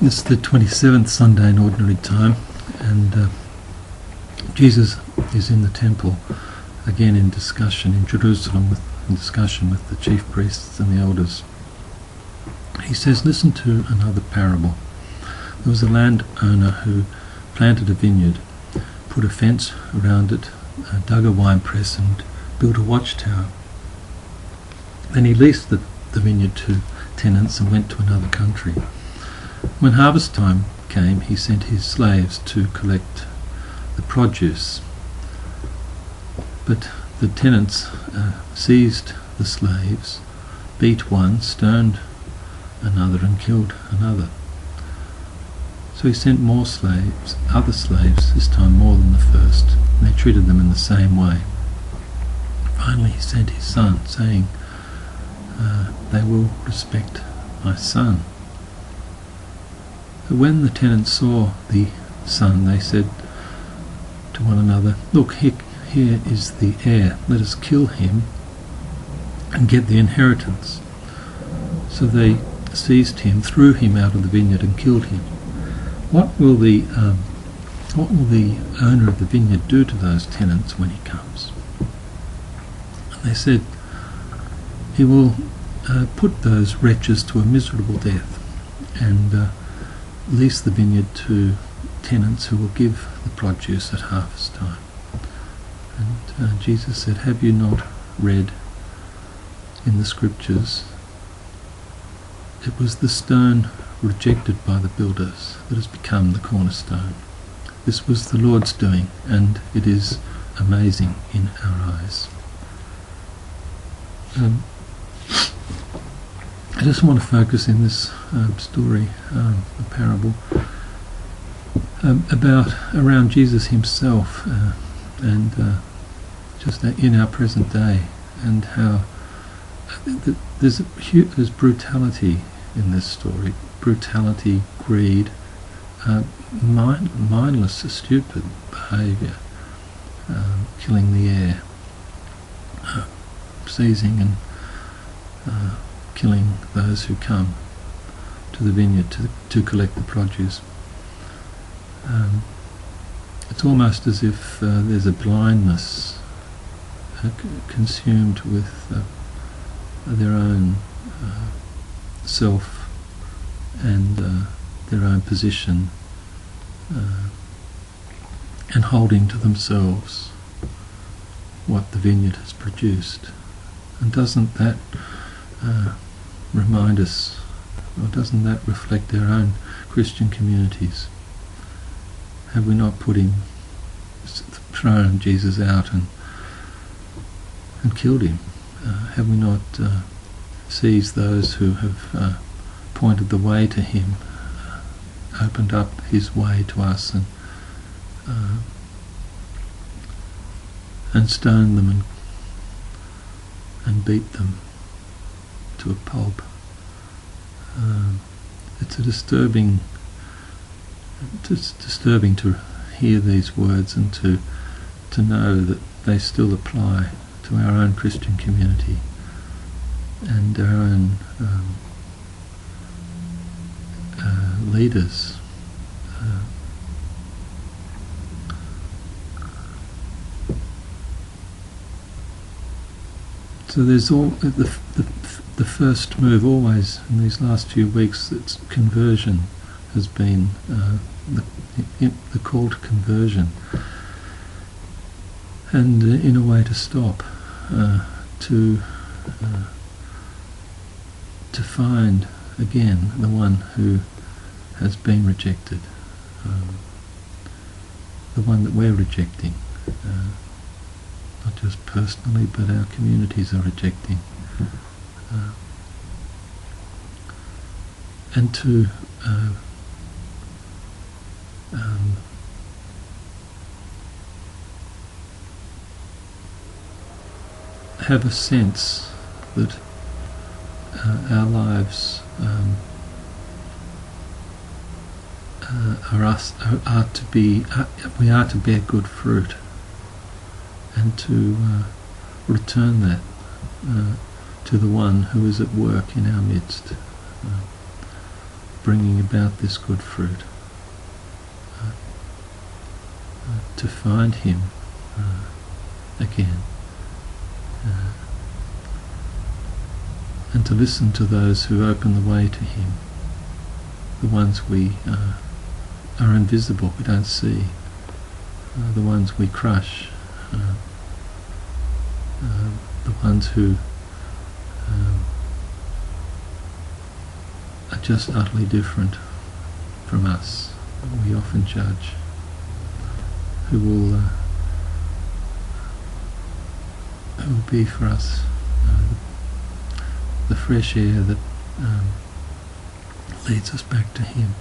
It's the 27th Sunday in Ordinary Time, and Jesus is in the temple again in discussion in Jerusalem, in discussion with the chief priests and the elders. He says, "Listen to another parable. There was a landowner who planted a vineyard, put a fence around it, dug a winepress and built a watchtower. Then he leased the vineyard to tenants and went to another country. When harvest time came, he sent his slaves to collect the produce. But the tenants seized the slaves, beat one, stoned another and killed another. So he sent more slaves, other slaves, this time more than the first, and they treated them in the same way. Finally he sent his son, saying, they will respect my son. But when the tenants saw the son, they said to one another, look, here is the heir, let us kill him and get the inheritance. So they seized him, threw him out of the vineyard and killed him. What will the owner of the vineyard do to those tenants when he comes? And they said, he will put those wretches to a miserable death and lease the vineyard to tenants who will give the produce at harvest time." And Jesus said, "Have you not read in the scriptures, it was the stone rejected by the builders that has become the cornerstone. This was the Lord's doing, and it is amazing in our eyes." I just want to focus in this story, a parable, around Jesus himself and just in our present day, and how there's brutality in this story. Brutality, greed, mindless, stupid behaviour, killing the heir, seizing and killing those who come to the vineyard to collect the produce. It's almost as if there's a blindness consumed with their own self and their own position, and holding to themselves what the vineyard has produced. And doesn't that remind us, or doesn't that reflect our own Christian communities? Have we not thrown Jesus out and killed him? Have we not seized those who have pointed the way to him, opened up his way to us, and stoned them and beat them to a pulp? It's disturbing to hear these words and to know that they still apply to our own Christian community and our own leaders. So there's the first move always in these last few weeks. It's conversion has been the call to conversion, and in a way to stop, to find again the one who has been rejected, the one that we're rejecting, not just personally, but our communities are rejecting, and to have a sense that our lives we are to bear good fruit, and to return that to the one who is at work in our midst. bringing about this good fruit, to find Him again, and to listen to those who open the way to Him, the ones we are invisible, we don't see, the ones we crush, the ones who are just utterly different from us. We often judge, who will be for us the fresh air that leads us back to Him.